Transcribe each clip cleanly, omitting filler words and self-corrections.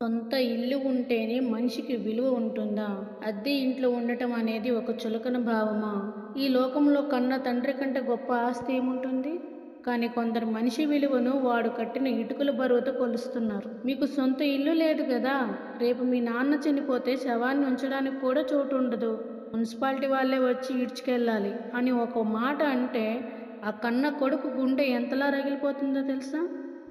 సొంత ఇల్లు ఉంటేనే మనిషికి విలువ ఉంటుందా? అద్దె ఇంట్లో ఉండటం అనేది ఒక చులకన భావమా? ఈ లోకంలో కన్న తండ్రి కంటే గొప్ప ఆస్తి ఏముంటుంది? కానీ కొందరు మనిషి విలువను వాడు కట్టిన ఇటుకల బరువుతో కొలుస్తున్నారు. మీకు సొంత ఇల్లు లేదు కదా? రేపు మీ నాన్న చనిపోతే శవాన్ని ఉంచడానికి కూడా చోటు ఉండదు. మున్సిపాలిటీ వాళ్ళే వచ్చి ఈడ్చుకెళ్ళాలి అని ఒక మాట అంటే ఆ కన్న కొడుకు గుండె ఎంతలా రగిలిపోతుందో తెలుసా?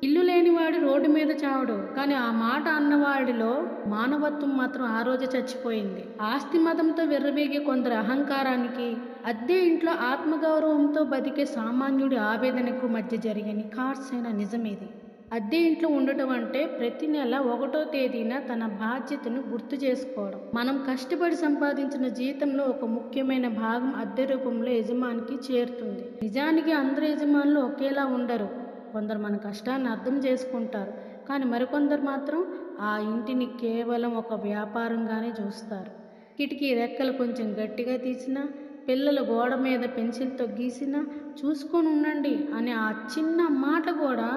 ఇల్లు లేనివాడు రోడ్డు మీద చావడు. కానీ ఆ మాట అన్నవాడిలో మానవత్వం మాత్రం ఆ రోజే చచ్చిపోయింది. ఆస్తి మదంతో విర్రవీగే కొందరి అహంకారానికి, అద్దె ఇంట్లో ఆత్మగౌరవంతో బతికే సామాన్యుడి ఆవేదనకు మధ్య జరిగే నిఖార్సైన నిజమిది. అద్దె ఇంట్లో ఉండటం అంటే ప్రతి నెల 1వ తేదీన తన బాధ్యతను గుర్తు చేసుకోవడం. మనం కష్టపడి సంపాదించిన జీతంలో ఒక ముఖ్యమైన భాగం అద్దె రూపంలో యజమానికి చేరుతుంది. నిజానికి అందరు యజమానులు ఒకేలా ఉండరు. కొందరు మన కష్టాన్ని అర్థం చేసుకుంటారు. కానీ మరికొందరు మాత్రం ఆ ఇంటిని కేవలం ఒక వ్యాపారంగానే చూస్తారు. కిటికీ రెక్కలు కొంచెం గట్టిగా తీసినా, పిల్లలు గోడ మీద పెన్సిల్తో గీసినా చూసుకొని ఉండండి అనే ఆ చిన్న మాట కూడా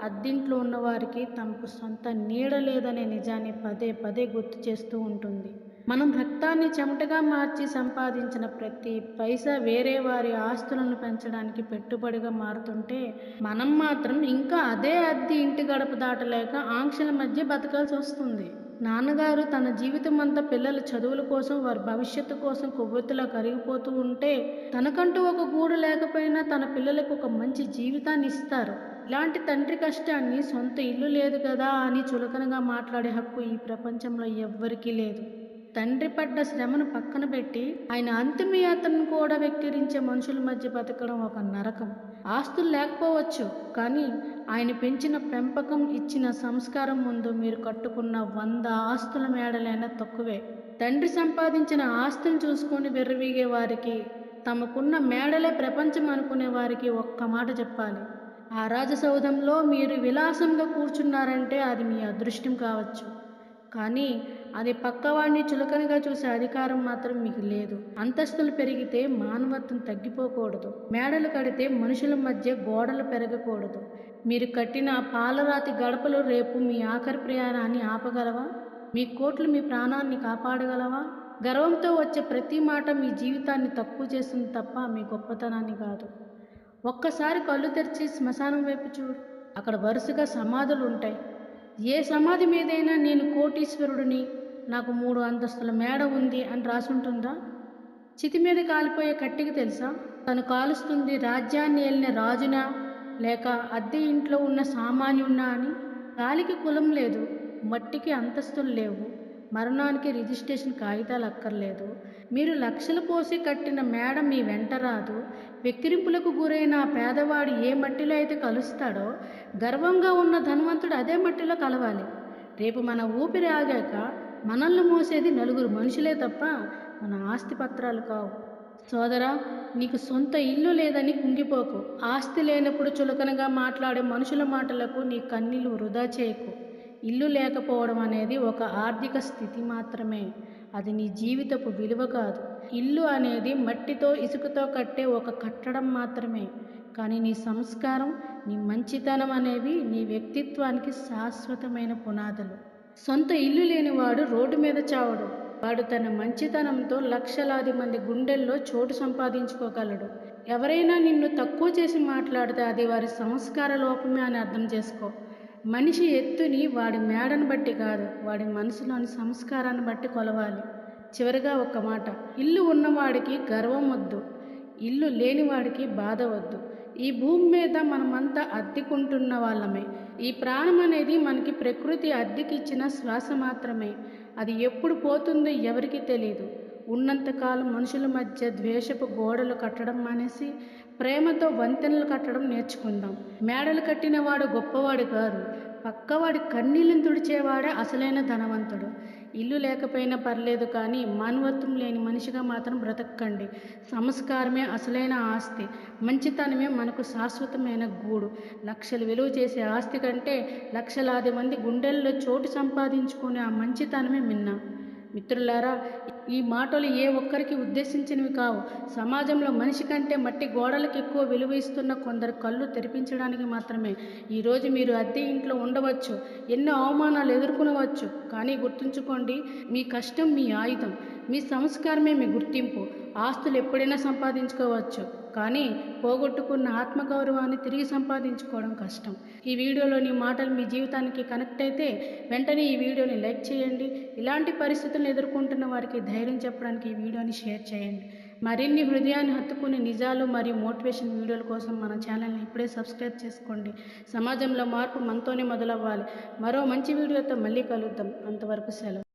అద్దింట్లో ఉన్నవారికి తమకు సొంత నీడ లేదనే నిజాన్ని పదే పదే గుర్తు చేస్తూ ఉంటుంది. మనం రక్తాన్ని చెమటగా మార్చి సంపాదించిన ప్రతి పైసా వేరే వారి ఆస్తులను పెంచడానికి పెట్టుబడిగా మారుతుంటే, మనం మాత్రం ఇంకా అదే అద్దె ఇంటి గడప దాటలేక ఆంక్షల మధ్య బతకాల్సి వస్తుంది. నాన్నగారు తన జీవితం అంతా పిల్లల చదువుల కోసం, వారి భవిష్యత్తు కోసం కొవ్వొత్తులా కరిగిపోతూ ఉంటే, తనకంటూ ఒక గూడు లేకపోయినా తన పిల్లలకు ఒక మంచి జీవితాన్ని ఇస్తారు. ఇలాంటి తండ్రి కష్టాన్ని సొంత ఇల్లు లేదు కదా అని చులకనగా మాట్లాడే హక్కు ఈ ప్రపంచంలో ఎవ్వరికీ లేదు. తండ్రి పడ్డ శ్రమను పక్కన పెట్టి ఆయన అంతిమయాత్రను కూడా వెక్కిరించే మనుషుల మధ్య బతకడం ఒక నరకం. ఆస్తులు లేకపోవచ్చు, కానీ ఆయన పెంచిన పెంపకం, ఇచ్చిన సంస్కారం ముందు మీరు కట్టుకున్న 100 ఆస్తుల మేడలైనా తక్కువే. తండ్రి సంపాదించిన ఆస్తులు చూసుకొని విర్రవీగే వారికి, తమకున్న మేడలే ప్రపంచం అనుకునే వారికి ఒక్క మాట చెప్పాలి. ఆ రాజసౌధంలో మీరు విలాసంగా కూర్చున్నారంటే అది మీ అదృష్టం కావచ్చు. కానీ అది పక్కవాడిని చులకనగా చూసే అధికారం మాత్రం మీకు లేదు. అంతస్తులు పెరిగితే మానవత్వం తగ్గిపోకూడదు. మేడలు కడితే మనుషుల మధ్య గోడలు పెరగకూడదు. మీరు కట్టిన పాలరాతి గడపలు రేపు మీ ఆఖరి ప్రయాణాన్ని ఆపగలవా? మీ కోట్లు మీ ప్రాణాన్ని కాపాడగలవా? గర్వంతో వచ్చే ప్రతి మాట మీ జీవితాన్ని తక్కువ చేస్తుంది తప్ప మీ గొప్పతనాన్ని కాదు. ఒక్కసారి కళ్ళు తెరిచి శ్మశానం వైపు చూడు. అక్కడ వరుసగా సమాధులు ఉంటాయి. ఏ సమాధి మీదైనా నేను కోటీశ్వరుడిని, నాకు 3 అంతస్తుల మేడ ఉంది అని రాసుంటుందా? చితి మీద కాలిపోయే కట్టికి తెలుసా తను కాలుస్తుంది రాజ్యాన్ని ఏలిన రాజునా, లేక అద్దె ఇంట్లో ఉన్న సామాన్యున్నా అని? గాలికి కులం లేదు, మట్టికి అంతస్తులు లేవు, మరణానికి రిజిస్ట్రేషన్ కాగితాలు అక్కర్లేదు. మీరు లక్షలు పోసి కట్టిన మేడ మీ వెంట రాదు. వెక్కిరింపులకు గురైన ఆ పేదవాడు ఏ మట్టిలో అయితే కలుస్తాడో, గర్వంగా ఉన్న ధనవంతుడు అదే మట్టిలో కలవాలి. రేపు మన ఊపిరి ఆగాక మనల్ని మోసేది నలుగురు మనుషులే తప్ప మన ఆస్తి పత్రాలు కావు. సోదరా, నీకు సొంత ఇల్లు లేదని కుంగిపోకు. ఆస్తి లేనప్పుడు చులకనగా మాట్లాడే మనుషుల మాటలకు నీ కన్నీళ్లు వృధా చేయకు. ఇల్లు లేకపోవడం అనేది ఒక ఆర్థిక స్థితి మాత్రమే. అది నీ జీవితపు విలువ కాదు. ఇల్లు అనేది మట్టితో ఇసుకతో కట్టే ఒక కట్టడం మాత్రమే. కానీ నీ సంస్కారం, నీ మంచితనం అనేవి నీ వ్యక్తిత్వానికి శాశ్వతమైన పునాదులు. సొంత ఇల్లు లేనివాడు రోడ్డు మీద చావడు. వాడు తన మంచితనంతో లక్షలాది మంది గుండెల్లో చోటు సంపాదించుకోగలడు. ఎవరైనా నిన్ను తక్కువ చేసి మాట్లాడితే అది వారి సంస్కార లోపమే అని అర్థం చేసుకో. మనిషి ఎత్తుని వాడి మేడను బట్టి కాదు, వాడి మనసులోని సంస్కారాన్ని బట్టి కొలవాలి. చివరిగా ఒక్క మాట, ఇల్లు ఉన్నవాడికి గర్వం వద్దు, ఇల్లు లేనివాడికి బాధ వద్దు. ఈ భూమి మీద మనమంతా అద్దెకుంటున్న వాళ్ళమే. ఈ ప్రాణం అనేది మనకి ప్రకృతి అద్దెకిచ్చిన శ్వాస మాత్రమే. అది ఎప్పుడు పోతుందో ఎవరికీ తెలియదు. ఉన్నంతకాలం మనుషుల మధ్య ద్వేషపు గోడలు కట్టడం మానేసి ప్రేమతో వంతెనలు కట్టడం నేర్చుకుందాం. మేడలు కట్టినవాడు గొప్పవాడు కాదు, పక్కవాడి కన్నీళ్ళని తుడిచేవాడే అసలైన ధనవంతుడు. ఇల్లు లేకపోయినా పర్లేదు, కానీ మానవత్వం లేని మనిషిగా మాత్రం బ్రతకండి. సంస్కారమే అసలైన ఆస్తి. మంచితనమే మనకు శాశ్వతమైన గూడు. లక్షలు విలువ చేసే ఆస్తి కంటే లక్షలాది మంది గుండెల్లో చోటు సంపాదించుకునే ఆ మంచితనమే మిన్న. మిత్రులారా, ఈ మాటలు ఏ ఒక్కరికి ఉద్దేశించినవి కావు. సమాజంలో మనిషి కంటే మట్టి గోడలకు ఎక్కువ విలువ ఇస్తున్న కొందరు కళ్ళు తెరిపించడానికి మాత్రమే. ఈరోజు మీరు అద్దె ఇంట్లో ఉండవచ్చు, ఎన్నో అవమానాలు ఎదుర్కొనవచ్చు. కానీ గుర్తుంచుకోండి, మీ కష్టం మీ ఆయుధం, మీ సంస్కారమే మీ గుర్తింపు. ఆస్తులు ఎప్పుడైనా సంపాదించుకోవచ్చు, కానీ పోగొట్టుకున్న ఆత్మగౌరవాన్ని తిరిగి సంపాదించుకోవడం కష్టం. ఈ వీడియోలోని మాటలు మీ జీవితానికి కనెక్ట్ అయితే వెంటనే ఈ వీడియోని లైక్ చేయండి. ఇలాంటి పరిస్థితులను ఎదుర్కొంటున్న వారికి ధైర్యం చెప్పడానికి ఈ వీడియోని షేర్ చేయండి. మరిన్ని హృదయాన్ని హత్తుకునే నిజాలు మరియు మోటివేషన్ వీడియోల కోసం మన ఛానల్ని ఇప్పుడే సబ్స్క్రైబ్ చేసుకోండి. సమాజంలో మార్పు మనతోనే మొదలవ్వాలి. మరో మంచి వీడియోతో మళ్ళీ కలుద్దాం. అంతవరకు సెలవు.